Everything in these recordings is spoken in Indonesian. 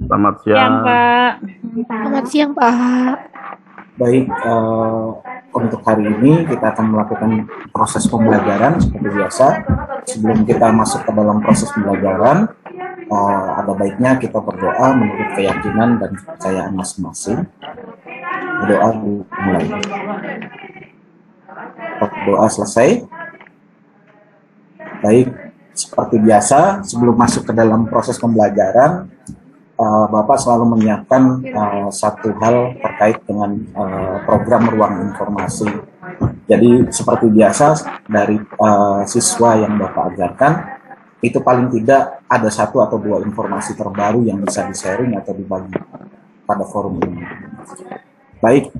Selamat Siang, siang. Pak. Selamat siang, Pak. Baik, untuk hari ini kita akan melakukan proses pembelajaran seperti biasa. Sebelum kita masuk ke dalam proses pembelajaran, ada baiknya kita berdoa menurut keyakinan dan kepercayaan masing-masing. Doa dimulai. Doa selesai. Baik, seperti biasa, sebelum masuk ke dalam proses pembelajaran, Bapak selalu menyiapkan satu hal terkait dengan program ruang informasi. Jadi seperti biasa dari siswa yang Bapak ajarkan, itu paling tidak ada satu atau dua informasi terbaru yang bisa di-sharing atau dibagi pada forum ini. Baik,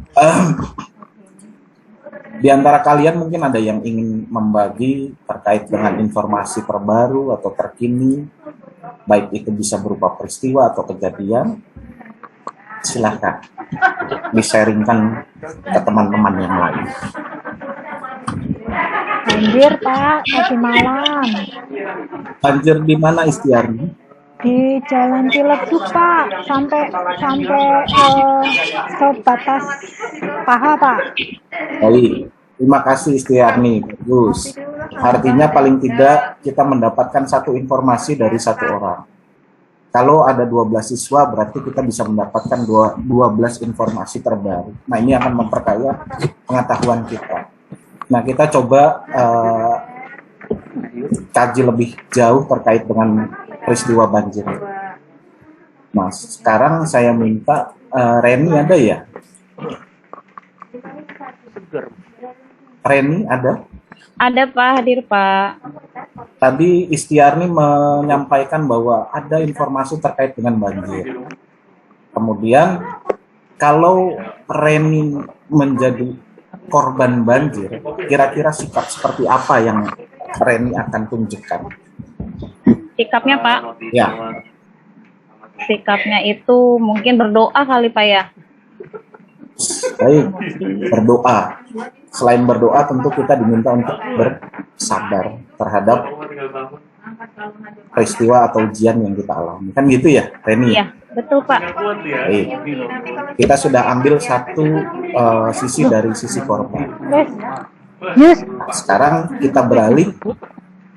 di antara kalian mungkin ada yang ingin membagi terkait dengan informasi terbaru atau terkini, baik itu bisa berupa peristiwa atau kejadian, silahkan di-sharingkan ke teman-teman yang lain. Banjir, Pak, tadi malam. Banjir di mana Istiarni? Di Jalan Ciledug, Pak, sampai ke batas paha, Pak. Baik, terima kasih Istiarni, bagus. Artinya paling tidak kita mendapatkan satu informasi dari satu orang. Kalau ada 12 siswa, berarti kita bisa mendapatkan 12 informasi terbaru. Nah, ini akan memperkaya pengetahuan kita. Nah, kita coba kaji lebih jauh terkait dengan peristiwa banjir. Nah, sekarang saya minta Reni ada ya? Reni ada? Ada, Pak. Hadir, Pak. Tadi Istiarni menyampaikan bahwa ada informasi terkait dengan banjir. Kemudian kalau Reni menjadi korban banjir, kira-kira sikap seperti apa yang Reni akan tunjukkan? Sikapnya, Pak. Ya, Sikapnya itu mungkin berdoa kali, Pak, ya. baik. Berdoa. Selain berdoa, tentu kita diminta untuk bersabar terhadap peristiwa atau ujian yang kita alami. Kan gitu ya, Reni? Iya, betul, Pak. Baik. Kita sudah ambil satu sisi dari sisi korban. Yus, Sekarang kita beralih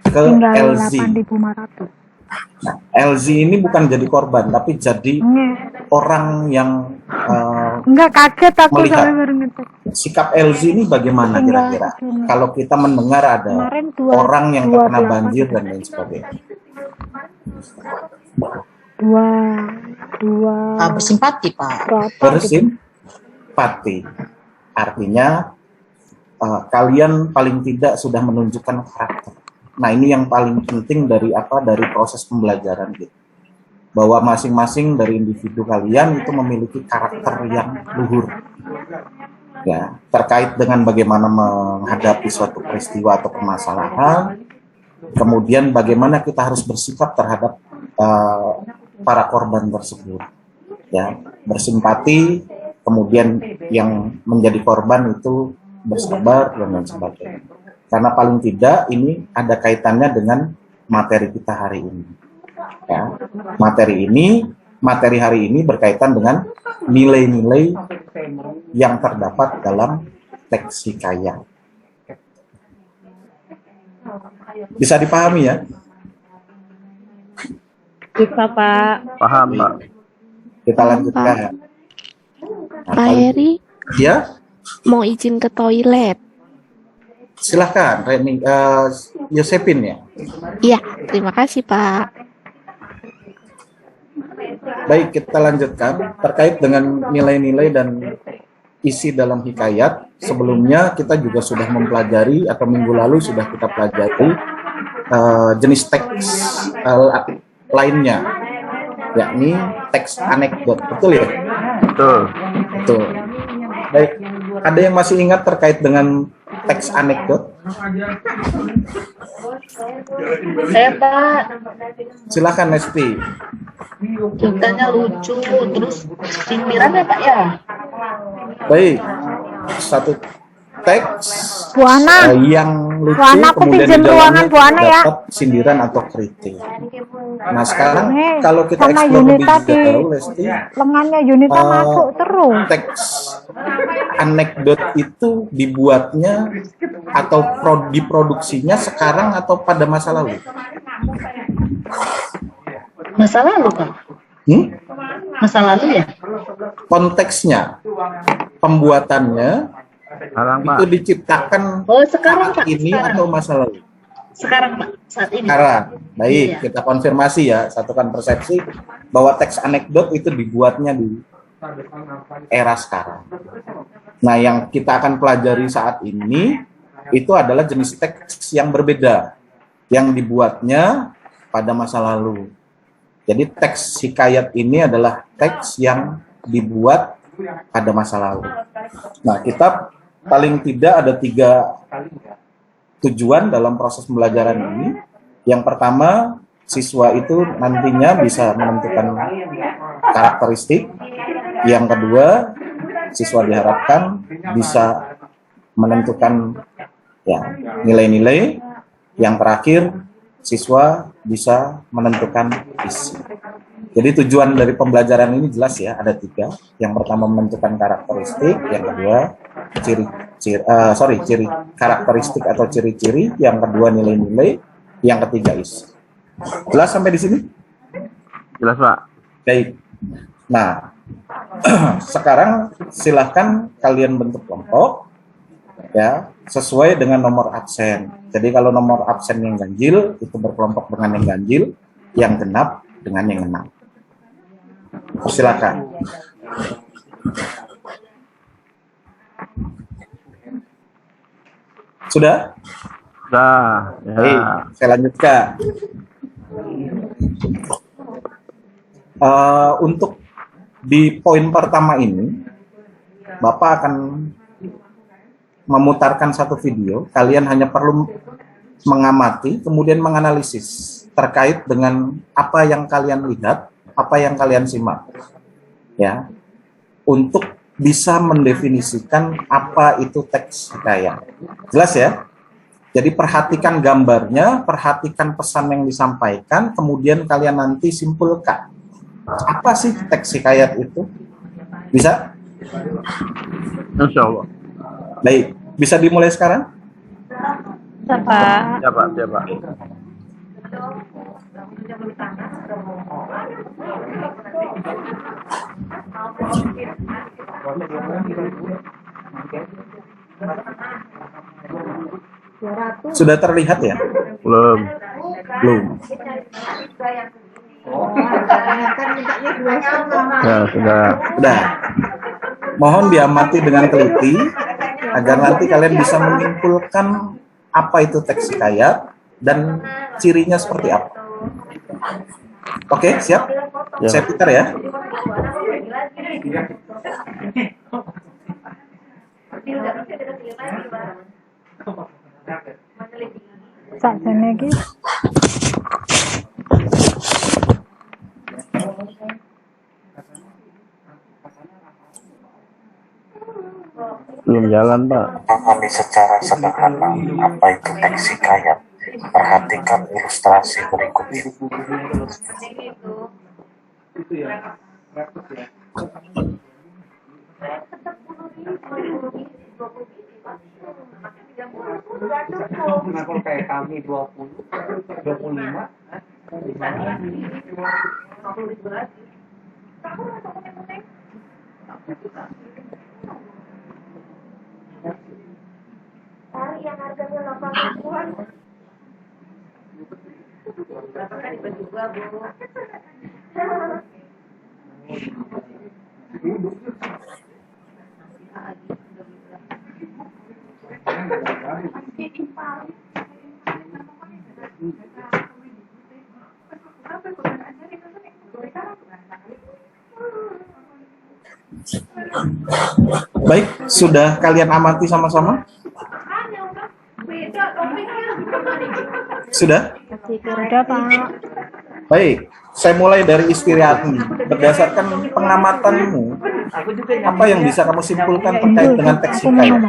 ke tinggal LZ. 8.500. Nah, LZ ini bukan jadi korban, tapi jadi orang yang Enggak, kaget aku melihat. sampai baru ngetek. Sikap LZ ini bagaimana kira-kira? Kalau kita mendengar ada Kemarin orang yang terkena 28. banjir dan lain sebagainya. Dua Bersimpati, Pak. berapa gitu? Bersimpati. Artinya kalian paling tidak sudah menunjukkan karakter. Nah, ini yang paling penting dari proses pembelajaran gitu. Bahwa masing-masing dari individu kalian itu memiliki karakter yang luhur. Ya, terkait dengan bagaimana menghadapi suatu peristiwa atau permasalahan, kemudian bagaimana kita harus bersikap terhadap para korban tersebut. Ya, bersimpati, kemudian yang menjadi korban itu bersabar dan lain sebagainya. Karena paling tidak ini ada kaitannya dengan materi kita hari ini. Ya, materi hari ini berkaitan dengan nilai-nilai yang terdapat dalam teks hikayat. Bisa dipahami ya? Bisa, Pak. Paham, Pak. Kita lanjutkan. Nah, Pak Heri ya, mau izin ke toilet. silahkan Reni, Yosepin ya. Iya, terima kasih, Pak. Baik, kita lanjutkan terkait dengan nilai-nilai dan isi dalam hikayat. Sebelumnya kita juga sudah mempelajari atau minggu lalu sudah kita pelajari jenis teks lainnya, yakni teks anekdot. Betul ya? Betul. Betul. Baik, ada yang masih ingat terkait dengan teks anekdot? Saya, Pak, Silakan Nesti. ceritanya lucu, terus sindiran ya, Pak, ya? Baik, satu teks Buana. yang lucu, Bu Ana, aku kemudian pinjam di dalamnya ruangan Bu Ana ya. dapat sindiran atau kritik. Nah sekarang Nih, kalau kita sama explore lebih Yunita di jauh, Lesti, lengannya Yunita Eh, masuk terus. teks anekdot itu dibuatnya atau diproduksinya sekarang atau pada masa lalu? Masa lalu, Pak. Hmm? Masa lalu ya? Konteksnya, pembuatannya itu diciptakan Oh, sekarang, saat Pak. ini Sekarang. atau masa lalu? Sekarang, Pak. Saat ini. Sekarang. Baik, Iya. kita konfirmasi ya, satukan persepsi bahwa teks anekdot itu dibuatnya di era sekarang. Nah, yang kita akan pelajari saat ini itu adalah jenis teks yang berbeda, yang dibuatnya pada masa lalu. Jadi teks hikayat ini adalah teks yang dibuat pada masa lalu. Nah, kita paling tidak ada 3 tujuan dalam proses pembelajaran ini. Yang pertama, siswa itu nantinya bisa menentukan karakteristik. Yang kedua, siswa diharapkan bisa menentukan ya nilai-nilai. Yang terakhir, siswa bisa menentukan isi. Jadi tujuan dari pembelajaran ini jelas ya, ada 3. Yang pertama menentukan karakteristik, yang kedua ciri karakteristik atau ciri-ciri, yang kedua nilai-nilai, yang ketiga isi. Jelas sampai di sini? Jelas, Pak. Baik. Nah, sekarang silahkan kalian bentuk kelompok ya sesuai dengan nomor absen. Jadi kalau nomor absen yang ganjil itu berkelompok dengan yang ganjil, yang genap dengan yang genap. Silakan. Sudah? Sudah. Ya. Baik, saya lanjutkan. Untuk di poin pertama ini, Bapak akan memutarkan satu video. Kalian hanya perlu mengamati, kemudian menganalisis terkait dengan apa yang kalian lihat, apa yang kalian simak, ya, untuk bisa mendefinisikan apa itu teks hikayat. Jelas ya? Jadi perhatikan gambarnya, perhatikan pesan yang disampaikan, kemudian kalian nanti simpulkan apa sih teks hikayat itu. Bisa? Insya Allah. Baik, bisa dimulai sekarang? Bisa, Pak. Ya, Pak. Ya, Pak. Sudah terlihat ya? Belum. Belum. Ya, sudah. Sudah. Mohon diamati dengan teliti agar nanti kalian bisa menyimpulkan apa itu teks hikayat dan cirinya seperti apa. Oke, siap? Ya. Saya putar ya. Sakjane iki Belum jalan, Pak. Pahami secara sederhana apa itu teks hikayat. Perhatikan ilustrasi berikut ini. Kalau kayak kami 20, 25, yang harganya 8 ribuan. Berapa kan dibagi 2, Bu? Baik, sudah kalian amati sama-sama? Sudah? udah, Pak. Baik, saya mulai dari Istiriatmi. Berdasarkan pengamatanmu, apa yang bisa kamu simpulkan terkait dengan teks hikayat?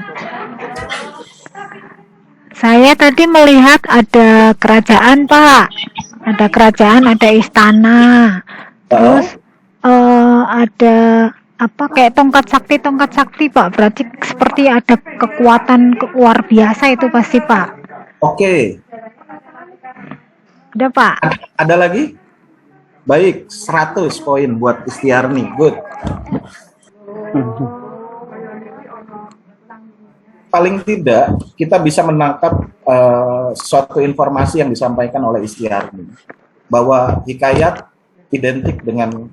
Saya tadi melihat ada kerajaan, Pak. Ada kerajaan, ada istana. Terus ada apa kayak tongkat sakti, Pak. Berarti seperti ada kekuatan luar biasa itu pasti, Pak. Oke. Udah, Pak. Ada lagi? Baik, 100 poin buat Istiarni. Good. Paling tidak kita bisa menangkap suatu informasi yang disampaikan oleh Istiarni bahwa hikayat identik dengan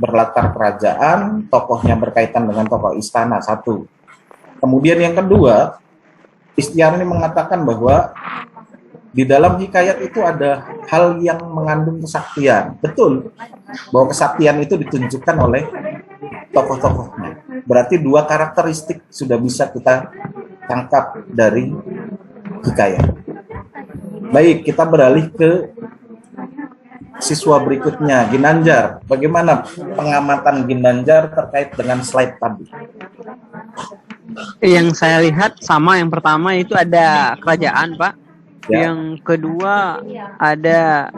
berlatar kerajaan, tokohnya berkaitan dengan tokoh istana, satu. Kemudian yang kedua, Istiarni mengatakan bahwa di dalam hikayat itu ada hal yang mengandung kesaktian. Betul, bahwa kesaktian itu ditunjukkan oleh tokoh-tokohnya. Berarti dua karakteristik sudah bisa kita tangkap dari hikayat. Baik, kita beralih ke siswa berikutnya, Ginanjar. Bagaimana pengamatan Ginanjar terkait dengan slide tadi? Yang saya lihat sama, yang pertama itu ada kerajaan, Pak. Ya. Yang kedua ada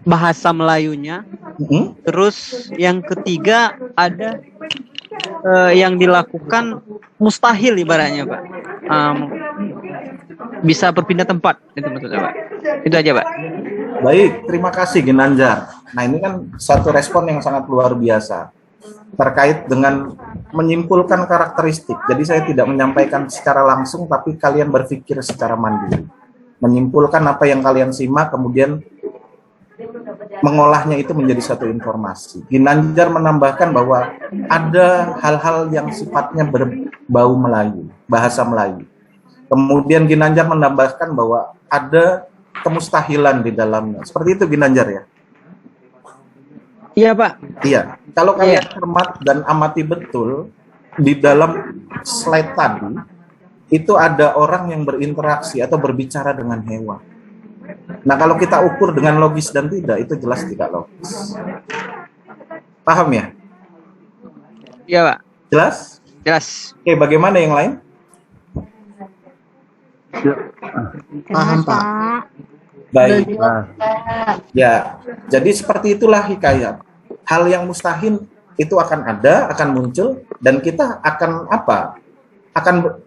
bahasa Melayunya. Terus yang ketiga ada yang dilakukan mustahil ibaratnya, Pak. Bisa berpindah tempat, itu maksudnya, Pak. Itu aja, Pak. Baik, terima kasih Ginanjar. Nah, ini kan satu respon yang sangat luar biasa terkait dengan menyimpulkan karakteristik. Jadi saya tidak menyampaikan secara langsung, tapi kalian berpikir secara mandiri. Menyimpulkan apa yang kalian simak, kemudian mengolahnya itu menjadi satu informasi. Ginanjar menambahkan bahwa ada hal-hal yang sifatnya berbau Melayu, bahasa Melayu. Kemudian Ginanjar menambahkan bahwa ada kemustahilan di dalamnya. Seperti itu Ginanjar ya? Iya, Pak. Iya. Kalau kalian cermat dan amati betul, di dalam slide tadi, itu ada orang yang berinteraksi atau berbicara dengan hewan. Nah, kalau kita ukur dengan logis dan tidak, itu jelas tidak logis. Paham ya? Iya, Pak. Jelas? Jelas. Oke, bagaimana yang lain? Paham, Pak. Baik. Ya, jadi seperti itulah hikayat. Hal yang mustahil itu akan ada, akan muncul, dan kita akan apa?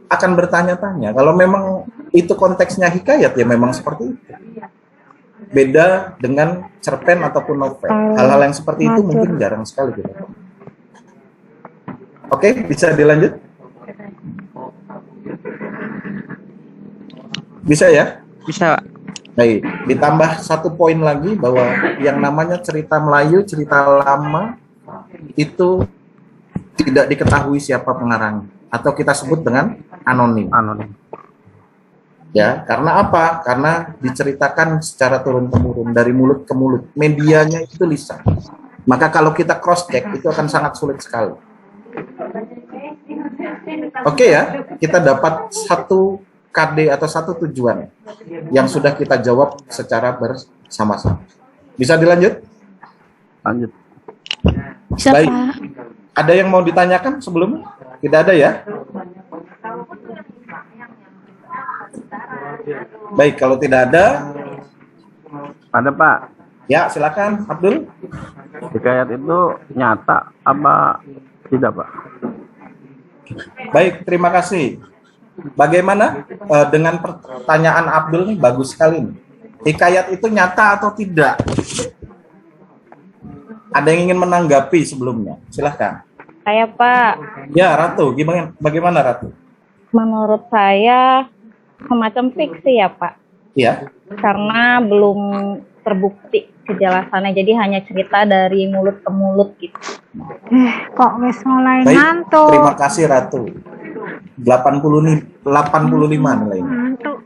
Akan bertanya-tanya. Kalau memang itu konteksnya hikayat, ya memang seperti itu. Beda dengan cerpen ataupun novel. Hal-hal yang seperti itu mungkin jarang sekali kita temukan. Oke, bisa dilanjut? Bisa ya? Bisa, Pak. Baik, ditambah satu poin lagi bahwa yang namanya cerita Melayu, cerita lama, itu tidak diketahui siapa pengarangnya. Atau kita sebut dengan anonim. Ya, karena apa? Karena diceritakan secara turun-temurun, dari mulut ke mulut. Medianya itu lisan. Maka kalau kita cross-check, itu akan sangat sulit sekali. Oke ya, kita dapat satu KD atau satu tujuan yang sudah kita jawab secara bersama-sama. Bisa dilanjut? Lanjut. Bisa, Baik. Pak. Ada yang mau ditanyakan sebelumnya? Tidak ada ya? Baik, kalau tidak ada, Ada, Pak. ya silakan Abdul. Hikayat itu nyata apa tidak, Pak? Baik, terima kasih. Bagaimana dengan pertanyaan Abdul nih, bagus sekali nih. Hikayat itu nyata atau tidak? Ada yang ingin menanggapi sebelumnya? Silahkan. Saya, Pak, Ya, Ratu, bagaimana Ratu? menurut saya semacam fiksi ya, Pak. Iya. Karena belum terbukti kejelasannya, jadi hanya cerita dari mulut ke mulut gitu. Kok wis mulai Baik, ngantuk. terima kasih Ratu. 85 nilainya. Ngantuk.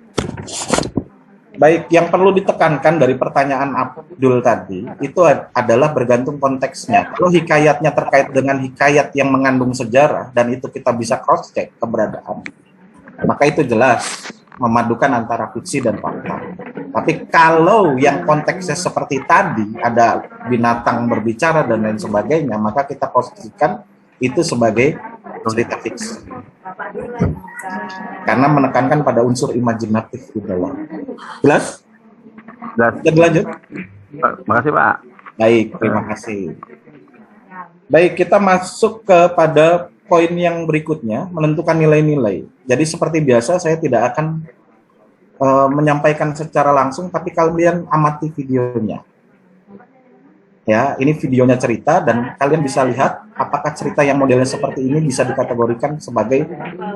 Baik, yang perlu ditekankan dari pertanyaan Abdul tadi itu adalah bergantung konteksnya. Kalau hikayatnya terkait dengan hikayat yang mengandung sejarah dan itu kita bisa cross check keberadaan, maka itu jelas memadukan antara fiksi dan fakta. Tapi kalau yang konteksnya seperti tadi ada binatang berbicara dan lain sebagainya, maka kita posisikan itu sebagai cerita fiksi. Karena menekankan pada unsur imajinatif di dalam. Jelas? Jelas. Kita lanjut. Makasih Pak. Baik, terima kasih. Baik, kita masuk kepada poin yang berikutnya, menentukan nilai-nilai. Jadi seperti biasa, saya tidak akan menyampaikan secara langsung, tapi kalian amati videonya. Ya, ini videonya cerita dan kalian bisa lihat apakah cerita yang modelnya seperti ini bisa dikategorikan sebagai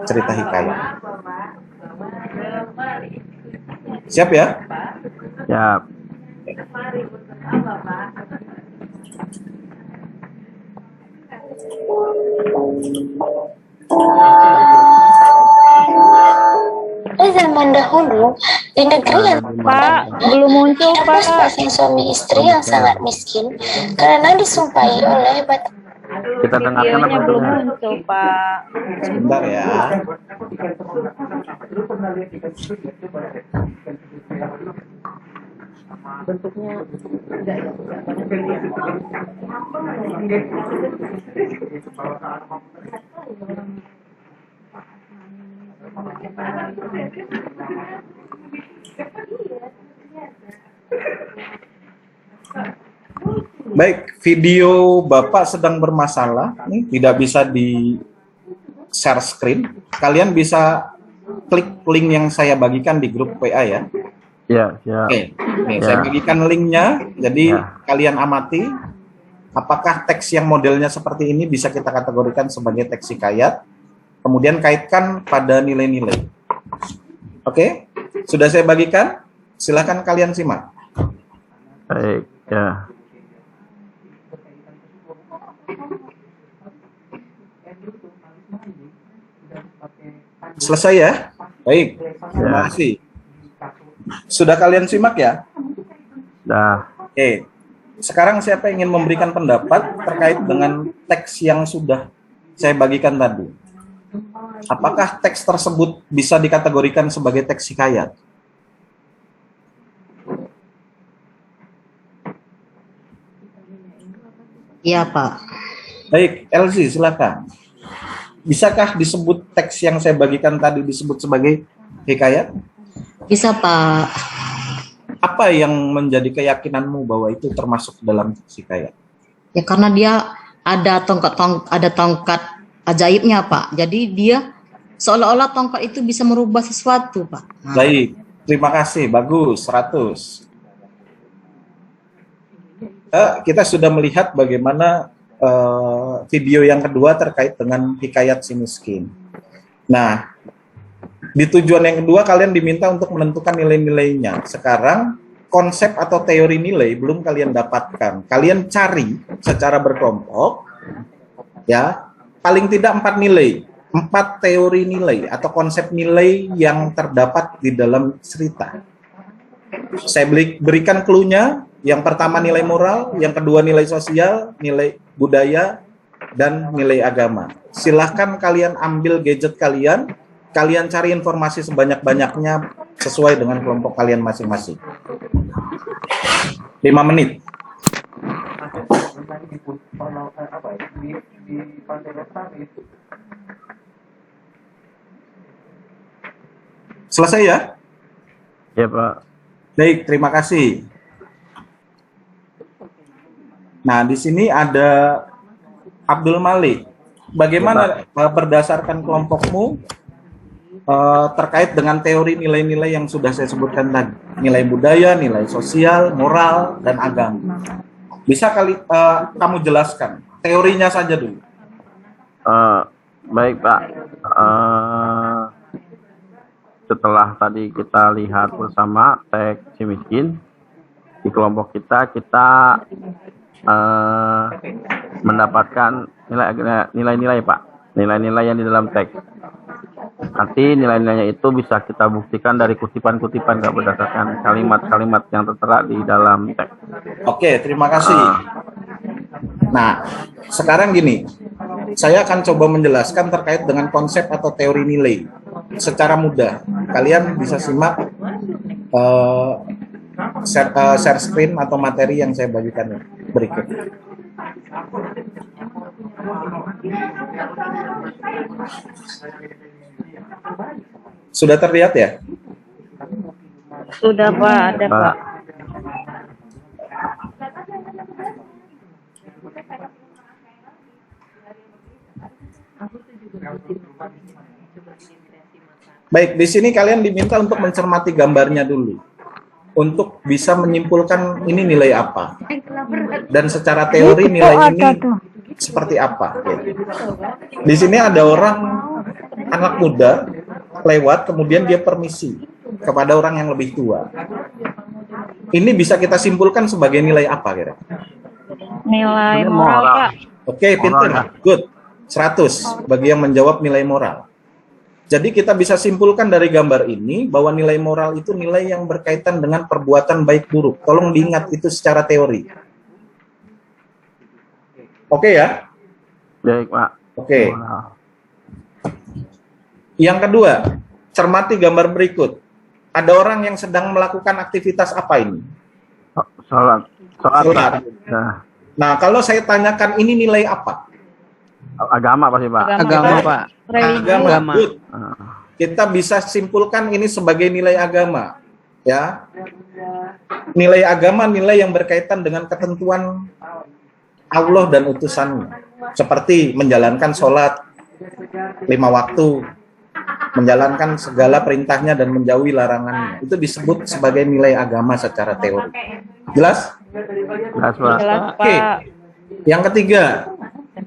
cerita hikayat. Siap ya? Siap. Zaman dahulu di negeri yang Pak, belum muncul Pak. sepasang suami istri yang sangat miskin karena disumpahi oleh Kita dengarkan Videonya apa belum dulu? muncul Pak. Sebentar ya. Baik, video Bapak sedang bermasalah, nih tidak bisa di share screen. Kalian bisa klik link yang saya bagikan di grup WA ya. Ya, siap. Oke, nih, Ya. saya bagikan linknya. Jadi Ya. kalian amati apakah teks yang modelnya seperti ini bisa kita kategorikan sebagai teks hikayat. Kemudian kaitkan pada nilai-nilai. Oke, sudah saya bagikan. Silakan kalian simak. Baik, ya. Selesai ya? Baik, terima kasih. Sudah kalian simak ya? Dah. Oke, sekarang siapa yang ingin memberikan pendapat terkait dengan teks yang sudah saya bagikan tadi? Apakah teks tersebut bisa dikategorikan sebagai teks hikayat? Iya Pak. Baik, Elsie silakan. Bisakah disebut teks yang saya bagikan tadi disebut sebagai hikayat? Bisa Pak. Apa yang menjadi keyakinanmu bahwa itu termasuk dalam teks hikayat? Ya karena dia ada tongkat ajaibnya Pak. Jadi dia seolah-olah tongkat itu bisa merubah sesuatu Pak. Baik, terima kasih, bagus, 100. Kita sudah melihat bagaimana video yang kedua terkait dengan hikayat si miskin. Nah, di tujuan yang kedua kalian diminta untuk menentukan nilai-nilainya. Sekarang konsep atau teori nilai belum kalian dapatkan. Kalian cari secara berkelompok, ya, paling tidak 4 nilai, 4 teori nilai atau konsep nilai yang terdapat di dalam cerita. Saya berikan clue-nya. Yang pertama nilai moral, yang kedua nilai sosial, nilai budaya, dan nilai agama. Silahkan kalian ambil gadget kalian cari informasi sebanyak-banyaknya sesuai dengan kelompok kalian masing-masing. 5 menit. Selesai ya? Ya Pak. Baik, terima kasih. Nah, di sini ada Abdul Malik. Bagaimana berdasarkan kelompokmu terkait dengan teori nilai-nilai yang sudah saya sebutkan tadi? Nilai budaya, nilai sosial, moral, dan agama. Bisa kamu jelaskan teorinya saja dulu. Baik Pak. Setelah tadi kita lihat bersama teks si miskin, di kelompok kita mendapatkan nilai-nilai Pak, nilai-nilai yang di dalam teks. Nanti nilai-nilainya itu bisa kita buktikan dari kutipan-kutipan, nggak berdasarkan kalimat-kalimat yang tertera di dalam teks. Oke, terima kasih. Nah, sekarang gini, saya akan coba menjelaskan terkait dengan konsep atau teori nilai secara mudah. Kalian bisa simak share screen atau materi yang saya bagikan berikut. Sudah terlihat ya? Sudah Pak, ada Pak. Baik, di sini kalian diminta untuk mencermati gambarnya dulu. Untuk bisa menyimpulkan ini nilai apa. Dan secara teori nilai ini seperti apa. Gitu. Di sini ada orang, anak muda, lewat, kemudian dia permisi kepada orang yang lebih tua. Ini bisa kita simpulkan sebagai nilai apa kira? Nilai moral Pak. Oke, pintar. Good. 100 bagi yang menjawab nilai moral. Jadi kita bisa simpulkan dari gambar ini bahwa nilai moral itu nilai yang berkaitan dengan perbuatan baik buruk. Tolong diingat itu secara teori. Oke ya? Baik, Pak. Oke. Yang kedua, cermati gambar berikut. Ada orang yang sedang melakukan aktivitas apa ini? Sholat. Sholat. Nah, kalau saya tanyakan ini nilai apa? Agama pasti, Pak. Agama, Pak. Agama. Good. Kita bisa simpulkan ini sebagai nilai agama. Ya. Nilai agama nilai yang berkaitan dengan ketentuan Allah dan utusannya. Seperti menjalankan sholat 5 waktu, menjalankan segala perintahnya dan menjauhi larangannya. Itu disebut sebagai nilai agama secara teori. Jelas? Jelas, Pak. Oke. Yang ketiga,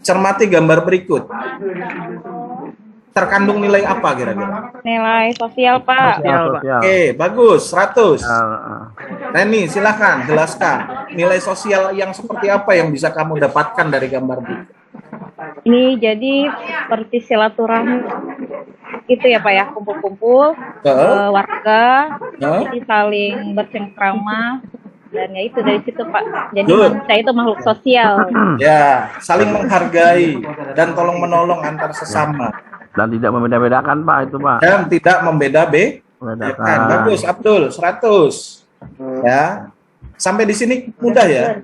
cermati gambar berikut. Terkandung nilai apa kira-kira? Nilai sosial Pak. Oke, bagus. 100. Reni, silahkan jelaskan. Nilai sosial yang seperti apa yang bisa kamu dapatkan dari gambar berikut? Ini jadi seperti silaturahmi itu ya Pak ya, kumpul-kumpul warga, jadi saling bercengkrama. Dan ya itu dari situ Pak. Jadi manusia itu makhluk sosial. Ya, saling menghargai dan tolong menolong antar sesama. Dan tidak membeda-bedakan Pak itu Pak. Dan tidak membedakan. Bagus Abdul, 100. Ya. Sampai di sini mudah ya?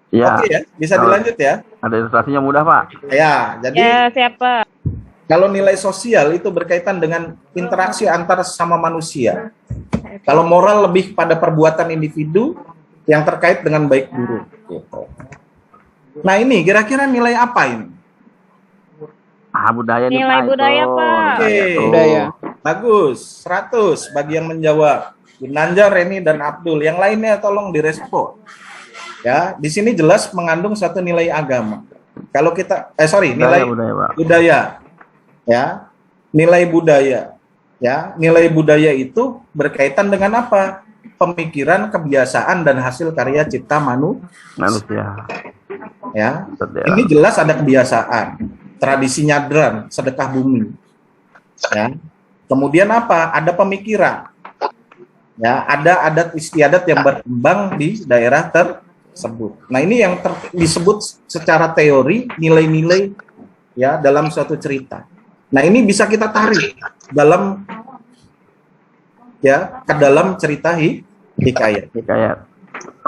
Iya. Oke ya, bisa dilanjut ya? Ada ilustrasinya mudah Pak. Ya, jadi ya siapa? Kalau nilai sosial itu berkaitan dengan interaksi antar sesama manusia. Kalau moral lebih pada perbuatan individu yang terkait dengan baik buruk. Gitu. Nah ini kira-kira nilai apa ini? Budaya nih, nilai Pak, budaya itu. Pak. Oke, Budaya. bagus. 100 bagi yang menjawab. Ginanjar, Reni, dan Abdul. Yang lainnya tolong direspon. Ya, di sini jelas mengandung satu nilai agama. Kalau kita, nilai budaya. Ya, nilai budaya. Ya, nilai budaya itu berkaitan dengan apa? Pemikiran, kebiasaan, dan hasil karya cipta manusia. Ya, ini jelas ada kebiasaan, tradisi nyadran, sedekah bumi. Ya, kemudian apa? Ada pemikiran. Ya, ada adat istiadat yang berkembang di daerah tersebut. Nah, ini yang disebut secara teori nilai-nilai ya dalam suatu cerita. Nah, ini bisa kita tarik dalam ke dalam cerita hikayat.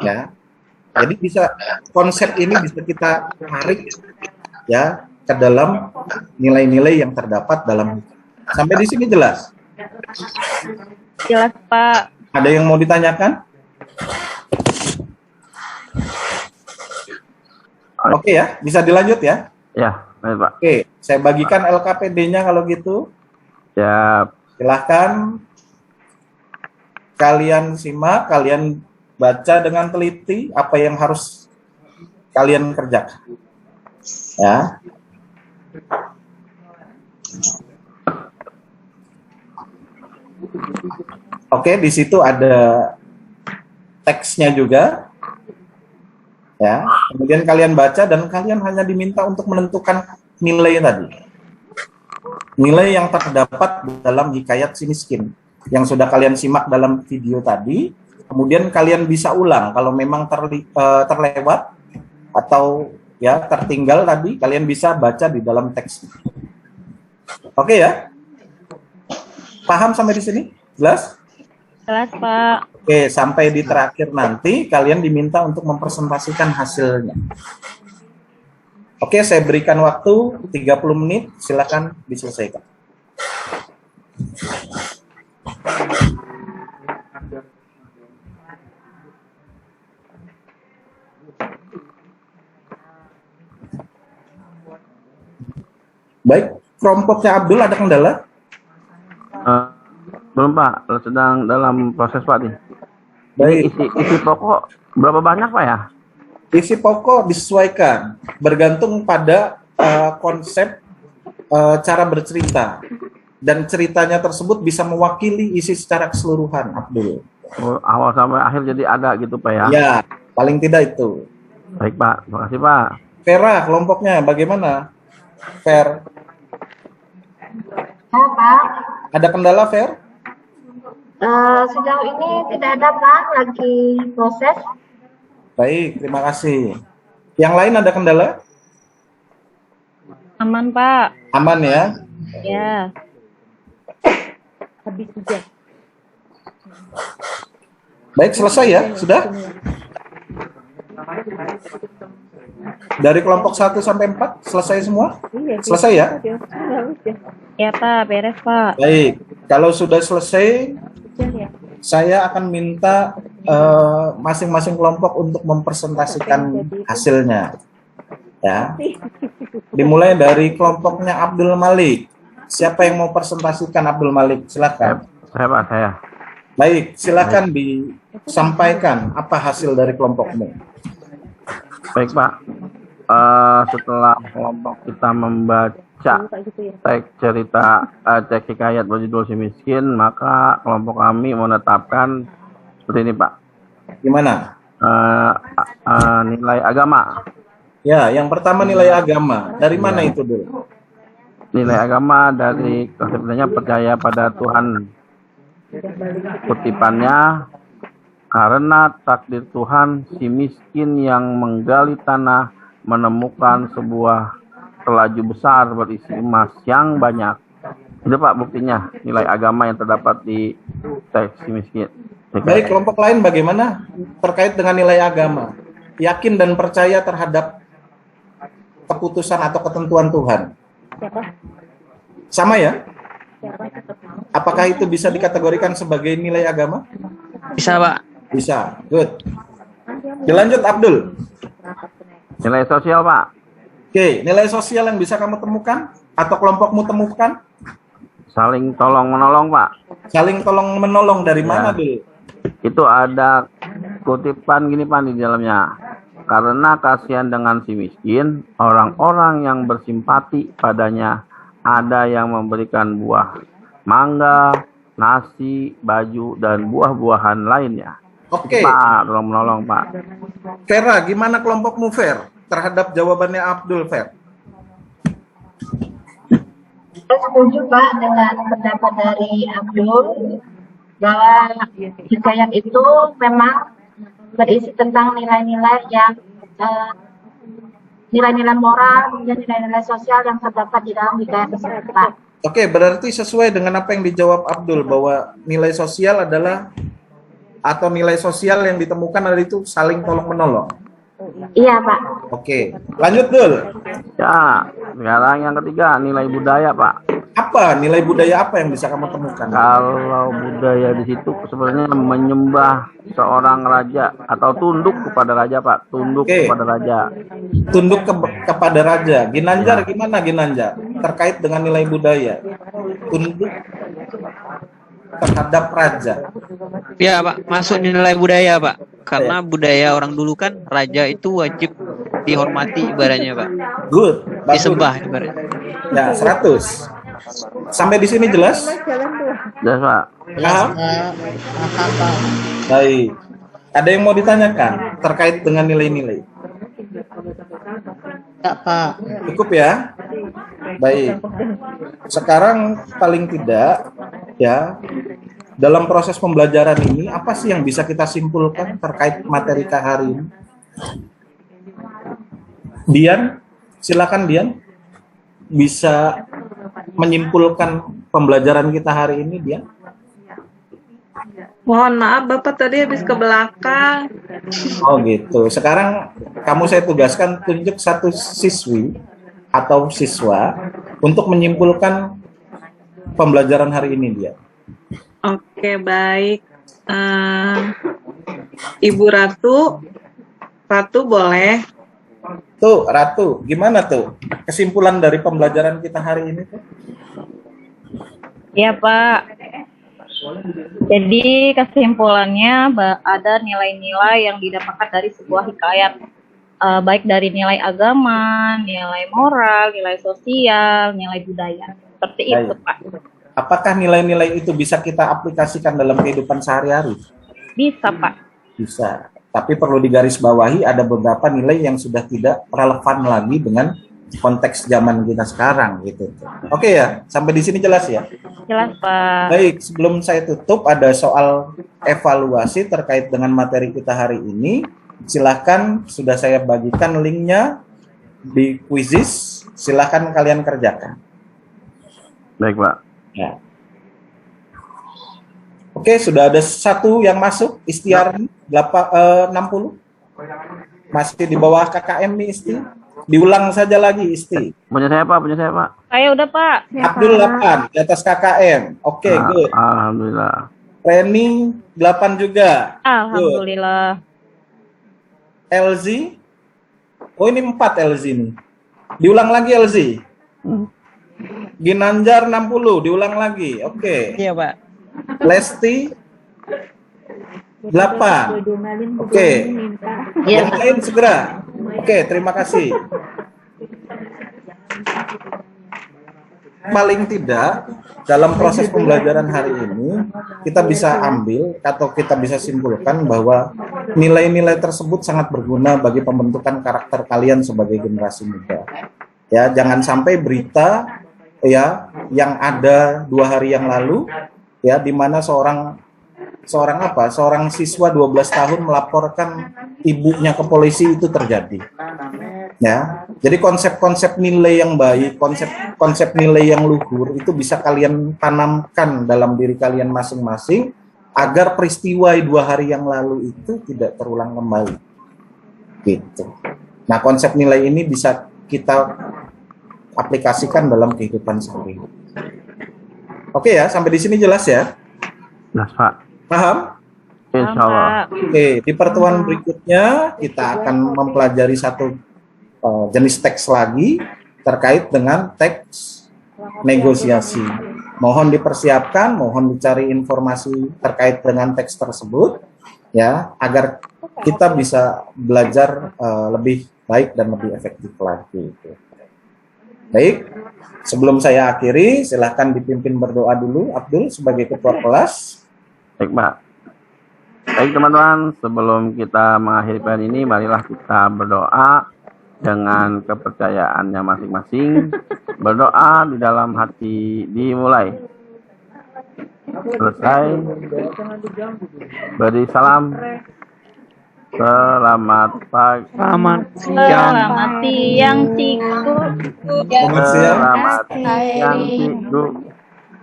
Ya. Jadi konsep ini bisa kita tarik ya ke dalam nilai-nilai yang terdapat dalam. Sampai di sini jelas? Jelas, Pak. Ada yang mau ditanyakan? Oke ya, bisa dilanjut ya? Ya, baik Pak. Oke, saya bagikan LKPD-nya kalau gitu. Siap. Silahkan kalian simak, kalian baca dengan teliti apa yang harus kalian kerjakan. Ya. Oke, di situ ada teksnya juga. Ya, kemudian kalian baca dan kalian hanya diminta untuk menentukan nilai tadi. Nilai yang terdapat dalam hikayat si miskin yang sudah kalian simak dalam video tadi. Kemudian kalian bisa ulang kalau memang terlewat atau ya tertinggal tadi, kalian bisa baca di dalam teks. Oke ya? Paham sampai di sini? Jelas? Jelas, Pak. Oke, sampai di terakhir nanti kalian diminta untuk mempresentasikan hasilnya. Oke, saya berikan waktu 30 menit, silakan diselesaikan. Baik, kelompoknya Abdul ada kendala? Belum Pak, sedang dalam proses Pak nih. Baik. Isi pokok berapa banyak Pak ya? Isi pokok disesuaikan, bergantung pada konsep cara bercerita. Dan ceritanya tersebut bisa mewakili isi secara keseluruhan, Abdul. Awal sampai akhir jadi ada gitu Pak ya? Ya, paling tidak itu. Baik Pak, terima kasih Pak. Vera, kelompoknya bagaimana? Fer, Ya, Pak. ada kendala Fer? Sejauh ini tidak ada, Pak. Lagi proses. Baik, terima kasih. Yang lain ada kendala? Aman, Pak. Aman ya? Ya. Habis hujan. Baik, selesai ya? Sudah? Dari kelompok 1 sampai 4 selesai semua? Selesai ya? Ya, Pak. Beres, Pak. Baik, kalau sudah selesai, saya akan minta masing-masing kelompok untuk mempresentasikan hasilnya. Ya. Dimulai dari kelompoknya Abdul Malik. Siapa yang mau presentasikan Abdul Malik? Silakan. Saya Pak, saya. Baik, silakan disampaikan apa hasil dari kelompokmu. Baik Pak, setelah kelompok kita membaca teks cerita teks hikayat berjudul Si Miskin, maka kelompok kami menetapkan seperti ini Pak. Gimana? Nilai agama. Ya, yang pertama nilai agama. Dari mana itu dulu? Nilai agama dari konsepnya percaya pada Tuhan. Kutipannya, karena takdir Tuhan, si miskin yang menggali tanah menemukan sebuah telaju besar berisi emas yang banyak. Itu Pak buktinya, nilai agama yang terdapat di teks Si Miskin. Baik, kelompok lain bagaimana terkait dengan nilai agama? Yakin dan percaya terhadap keputusan atau ketentuan Tuhan? Sama ya? Apakah itu bisa dikategorikan sebagai nilai agama? Bisa Pak. Bisa, good. Dilanjut Abdul. Nilai sosial Pak. Oke, nilai sosial yang bisa kamu temukan atau kelompokmu temukan? Saling tolong menolong Pak. Saling tolong menolong dari mana dulu? Itu ada kutipan gini Pak di dalamnya. Karena kasihan dengan si miskin, orang-orang yang bersimpati padanya ada yang memberikan buah mangga, nasi, baju, dan buah-buahan lainnya. Oke. Pak, tolong menolong Pak. Vera, gimana kelompokmu Fer terhadap jawabannya Abdul Fer? Saya setuju, Pak, dengan pendapat dari Abdul bahwa hikayat itu memang berisi tentang nilai-nilai yang nilai-nilai moral dan nilai-nilai sosial yang terdapat di dalam hikayat tersebut, Pak. Oke, berarti sesuai dengan apa yang dijawab Abdul bahwa nilai sosial adalah atau nilai sosial yang ditemukan adalah itu saling tolong menolong. Iya, Pak. Oke, lanjut Dul. Ya, sekarang yang ketiga nilai budaya Pak. Apa nilai budaya apa yang bisa kamu temukan? Kalau budaya di situ sebenarnya menyembah seorang raja atau tunduk kepada raja Pak, tunduk kepada raja. Tunduk kepada raja. Ginanjar gimana Ginanjar terkait dengan nilai budaya? Tunduk terhadap raja. Ya Pak, masuk nilai budaya Pak. Karena budaya orang dulu kan raja itu wajib dihormati ibaratnya Pak. Good. Disembah ibaratnya. Ya, 100. Sampai di sini jelas? Jelas Pak. Paham? Baik. Ada yang mau ditanyakan terkait dengan nilai-nilai? Enggak, Pak. Cukup ya? Baik. Sekarang paling tidak ya dalam proses pembelajaran ini apa sih yang bisa kita simpulkan terkait materi hari ini? Dian, silakan Dian. Bisa menyimpulkan pembelajaran kita hari ini, Dian? Mohon maaf, Bapak tadi habis ke belakang. Oh gitu. Sekarang saya tugaskan tunjuk satu siswi atau siswa untuk menyimpulkan pembelajaran hari ini dia. Oke, baik. Ibu Ratu boleh. Tuh, Ratu, gimana tuh kesimpulan dari pembelajaran kita hari ini tuh? Ya Pak. Jadi kesimpulannya ada nilai-nilai yang didapatkan dari sebuah hikayat, baik dari nilai agama, nilai moral, nilai sosial, nilai budaya. Seperti itu Pak. Apakah nilai-nilai itu bisa kita aplikasikan dalam kehidupan sehari-hari? Bisa Pak. Bisa. Tapi perlu digarisbawahi ada beberapa nilai yang sudah tidak relevan lagi dengan konteks zaman kita sekarang gitu. Oke ya, sampai di sini jelas ya? Jelas Pak. Baik, sebelum saya tutup ada soal evaluasi terkait dengan materi kita hari ini. Silahkan, sudah saya bagikan linknya di Quizizz. Silahkan kalian kerjakan. Baik Pak. Ya. Oke, sudah ada satu yang masuk, Istiarni 60. Masih di bawah KKM nih Isti. Diulang saja lagi Isti. Punya saya Pak. Saya udah Pak. Abdul 8 di atas KKM. Oke, good. Alhamdulillah. Reni 8 juga. Alhamdulillah. Good. LZ. Oh ini 4 LZ nih. Diulang lagi LZ. Ginanjar 60, diulang lagi. Oke. Iya Pak. Lesti 8. Oke. Yang lain segera. Oke, terima kasih. Paling tidak dalam proses pembelajaran hari ini kita bisa ambil atau kita bisa simpulkan bahwa nilai-nilai tersebut sangat berguna bagi pembentukan karakter kalian sebagai generasi muda. Ya, jangan sampai berita ya yang ada 2 hari yang lalu ya di mana seorang siswa 12 tahun melaporkan ibunya ke polisi itu terjadi. Ya. Jadi konsep-konsep nilai yang baik, konsep nilai yang luhur itu bisa kalian tanamkan dalam diri kalian masing-masing agar peristiwa 2 hari yang lalu itu tidak terulang kembali. Gitu. Nah, konsep nilai ini bisa kita aplikasikan dalam kehidupan sehari-hari. Oke ya, sampai di sini jelas ya? Jelas Pak. Paham? Insya Allah. Oke, di pertemuan berikutnya kita akan mempelajari satu jenis teks lagi terkait dengan teks negosiasi. Mohon dipersiapkan, mohon dicari informasi terkait dengan teks tersebut, ya, agar kita bisa belajar lebih baik dan lebih efektif lagi. Baik, sebelum saya akhiri, silahkan dipimpin berdoa dulu, Abdul sebagai ketua kelas. Baik Pak. Baik teman-teman, sebelum kita mengakhiri PN ini, marilah kita berdoa dengan kepercayaannya masing-masing. Berdoa di dalam hati dimulai. Selesai. Beri salam. Selamat pagi. Selamat siang. Selamat siang Cikgu. Selamat siang Cikgu.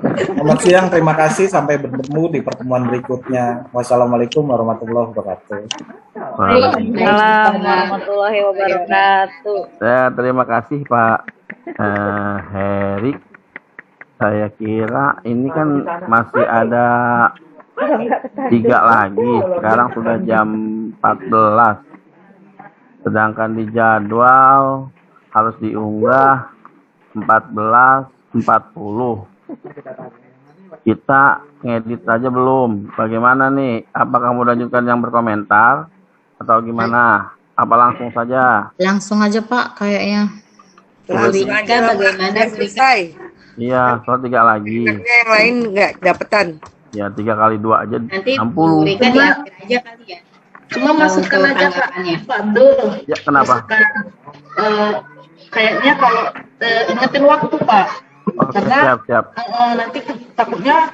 Selamat siang, terima kasih. Sampai bertemu di pertemuan berikutnya. Wassalamualaikum warahmatullahi wabarakatuh. Waalaikumsalam warahmatullahi wabarakatuh. Saya terima kasih Pak Heri. Saya kira ini kan masih ada 3 lagi. Sekarang sudah jam 14. Sedangkan di jadwal harus diunggah 14.40. Kita ngedit aja belum. Bagaimana nih? Apakah mau lanjutkan yang berkomentar atau gimana? Apa langsung saja? Langsung aja Pak kayaknya. Rika bagaimana selesai? Iya, soal 3 lagi. Yang lain nggak dapetan. Ya 3 kali 2 aja Nanti 60. Rika di akhir aja kali ya. Cuma masukkan aja Pak Abdul. Ya kenapa? Kayaknya kalau ingetin waktu Pak. Oke, Karena siap. nanti takutnya